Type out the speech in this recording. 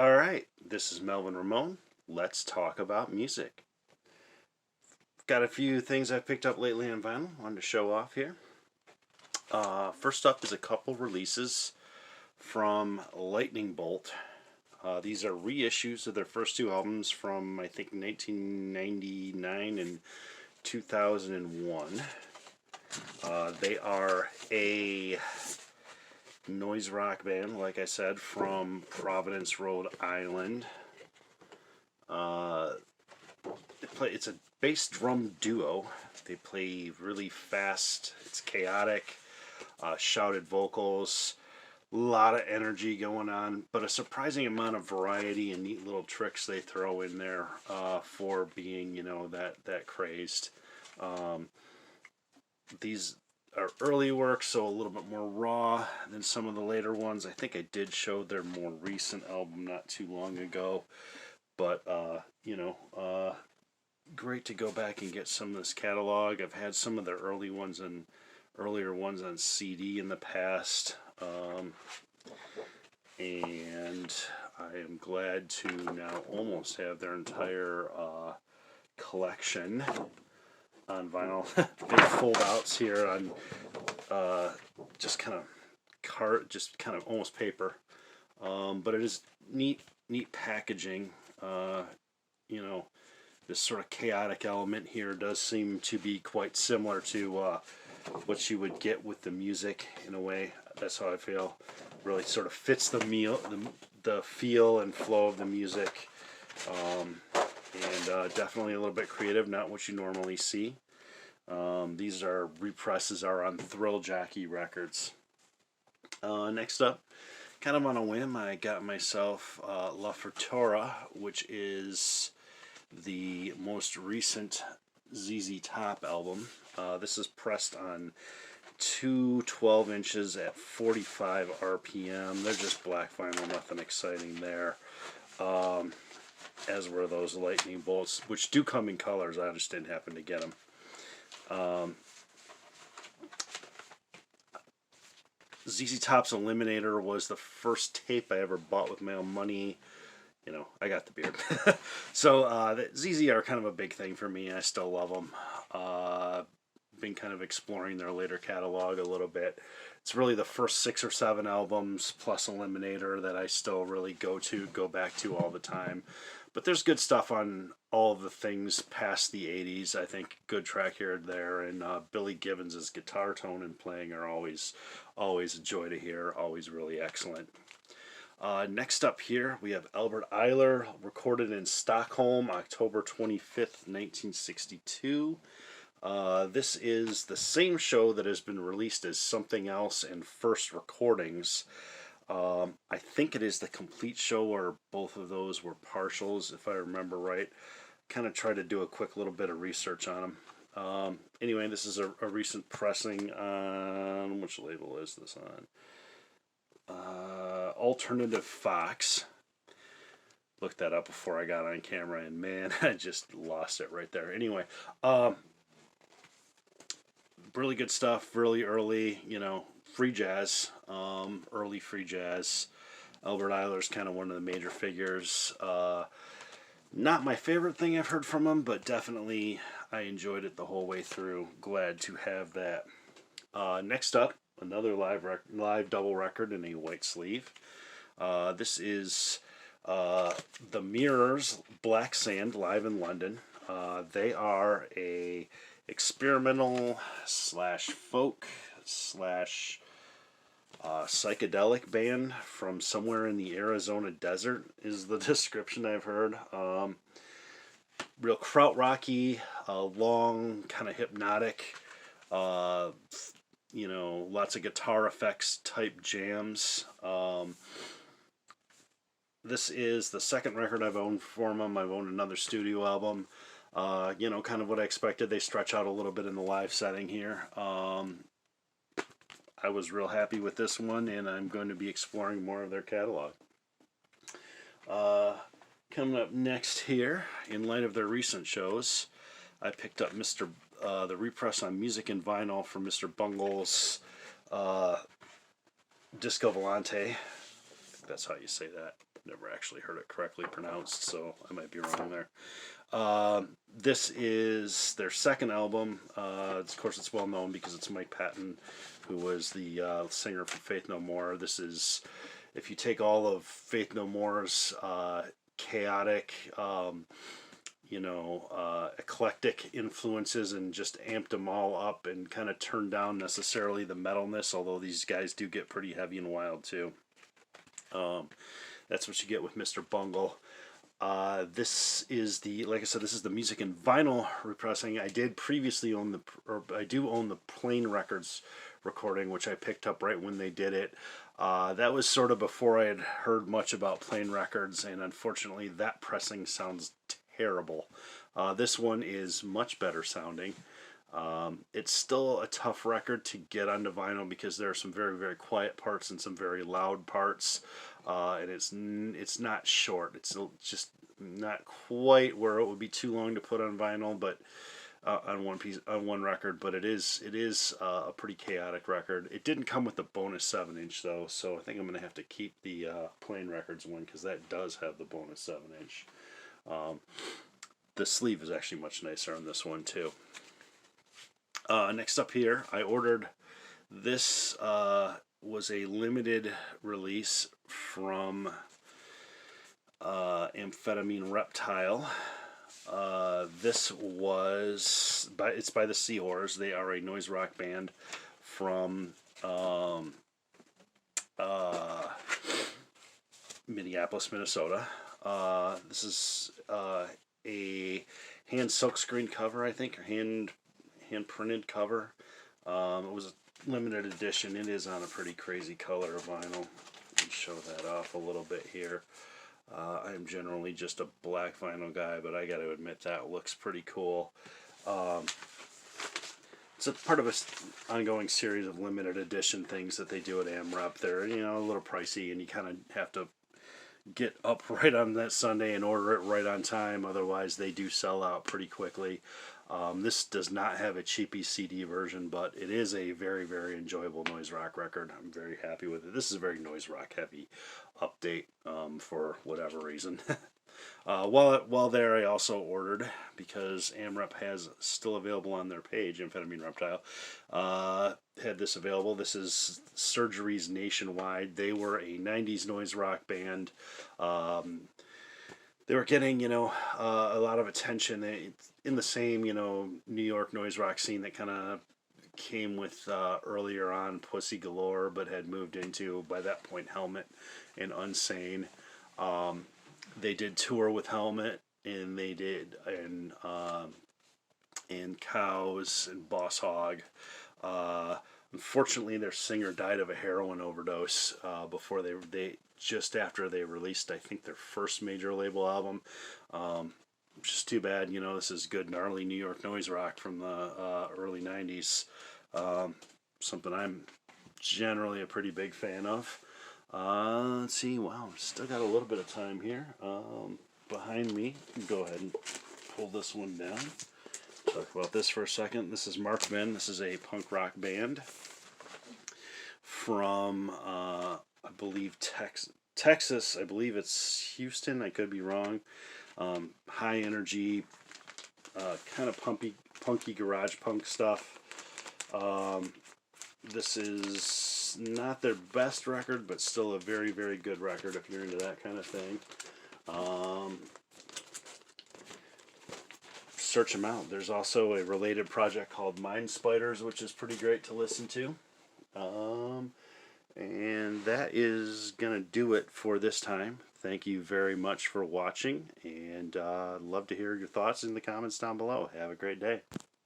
All right, this is Melvin Ramon. Let's talk about music. Got a few things I've picked up lately on vinyl. Wanted to show off here. First up is a couple releases from Lightning Bolt. These are reissues of their first two albums from I think 1999 and 2001. They are a noise rock band, like I said, from Providence, Rhode Island. It's a bass drum duo. They play really fast. It's chaotic, shouted vocals, a lot of energy going on, but a surprising amount of variety and neat little tricks they throw in there for being, that crazed. These are early work, so a little bit more raw than some of the later ones. I think I did show their more recent album not too long ago, but great to go back and get some of this catalog. I've had some of their earlier ones on CD in the past, and I am glad to now almost have their entire collection on vinyl. Big fold-outs here on just kind of almost paper, but it is neat packaging. This sort of chaotic element here does seem to be quite similar to what you would get with the music in a way. That's how I feel. Really sort of fits the feel and flow of the music, and definitely a little bit creative, not what you normally see. These represses are on Thrill Jockey Records. Next up, kind of on a whim, I got myself La Fortura, which is the most recent ZZ Top album. This is pressed on two 12 inches at 45 RPM. They're just black vinyl, nothing exciting there. As were those Lightning Bolts, which do come in colors. I just didn't happen to get them. ZZ Top's Eliminator was the first tape I ever bought with my own money. I got the beard. So the ZZ are kind of a big thing for me. I still love them. Been kind of exploring their later catalog a little bit. It's really the first 6 or 7 albums plus Eliminator that I still really go back to all the time. But there's good stuff on all of the things past the 80s. I think good track here and there, and Billy Gibbons' guitar tone and playing are always a joy to hear, always really excellent. Next up here, we have Albert Ayler, recorded in Stockholm, October 25th, 1962. This is the same show that has been released as Something Else and First Recordings. I think it is the complete show, or both of those were partials, if I remember right. Kind of tried to do a quick little bit of research on them. Anyway, this is a recent pressing on, which label is this on? Alternative Fox. Looked that up before I got on camera, and man, I just lost it right there. Anyway, really good stuff, really early, free jazz, early free jazz. Albert Ayler's kind of one of the major figures. Not my favorite thing I've heard from him, but definitely I enjoyed it the whole way through. Glad to have that. Next up, another live double record in a white sleeve. This is the Myrrors, Black Sand, live in London. They are a experimental / folk / psychedelic band from somewhere in the Arizona desert, is the description I've heard. Real krautrocky, long, kind of hypnotic, lots of guitar effects type jams. This is the second record I've owned from them. I've owned another studio album. Kind of what I expected. They stretch out a little bit in the live setting here. I was real happy with this one, and I'm going to be exploring more of their catalog. Coming up next here, in light of their recent shows, I picked up the repress on Music and Vinyl from Mr. Bungle's Disco Volante. that's how you say that. Never actually heard it correctly pronounced, so I might be wrong there. This is their second album. Of course, it's well known because it's Mike Patton, who was the singer for Faith No More. This is, if you take all of Faith No More's chaotic, eclectic influences and just amped them all up and kind of turned down necessarily the metalness, although these guys do get pretty heavy and wild too. That's what you get with Mr. Bungle. This is like I said, this is the music and vinyl repressing. I did previously own I do own the Plain Records recording, which I picked up right when they did it. That was sort of before I had heard much about Plain Records, and unfortunately that pressing sounds terrible. This one is much better sounding. It's still a tough record to get onto vinyl because there are some very, very quiet parts and some very loud parts. And it's not short. It's just not quite where it would be too long to put on vinyl, but on one record. But it is a pretty chaotic record. It didn't come with the bonus 7-inch though, so I think I'm gonna have to keep the Plain Records one because that does have the bonus 7-inch. The sleeve is actually much nicer on this one too. Next up here, I ordered this. Was a limited release from Amphetamine Reptile. This was it's by the Seahorse. They are a noise rock band from Minneapolis, Minnesota. This is a hand silkscreen cover, I think, or hand printed cover. It was a limited edition. It is on a pretty crazy color of vinyl. Let me show that off a little bit here. I'm generally just a black vinyl guy, but I got to admit that looks pretty cool. It's a part of an ongoing series of limited edition things that they do at AmRep. They're a little pricey, and you kind of have to get up right on that Sunday and order it right on time. Otherwise, they do sell out pretty quickly. This does not have a cheapy CD version, but it is a very, very enjoyable noise rock record. I'm very happy with it. This is a very noise rock heavy update for whatever reason. While there, I also ordered, because AmRep has still available on their page, Amphetamine Reptile, had this available. This is Surgeries Nationwide. They were a 90s noise rock band. They were getting, a lot of attention in the same, New York noise rock scene that kind of came with earlier on Pussy Galore, but had moved into, by that point, Helmet and Unsane. They did tour with Helmet, and they did and Cows and Boss Hog. Unfortunately, their singer died of a heroin overdose before they just after they released, I think, their first major label album. Which is too bad. This is good, gnarly New York noise rock from the early 90s. Something I'm generally a pretty big fan of. Let's see. Wow, still got a little bit of time here. Behind me, go ahead and pull this one down. Talk about this for a second. This is Markman. This is a punk rock band from I believe Texas. I believe it's Houston. I could be wrong. High energy, kind of punky garage punk stuff. This is not their best record, but still a very, very good record if you're into that kind of thing. Search them out. There's also a related project called Mind Spiders, which is pretty great to listen to. And that is going to do it for this time. Thank you very much for watching, and I'd love to hear your thoughts in the comments down below. Have a great day.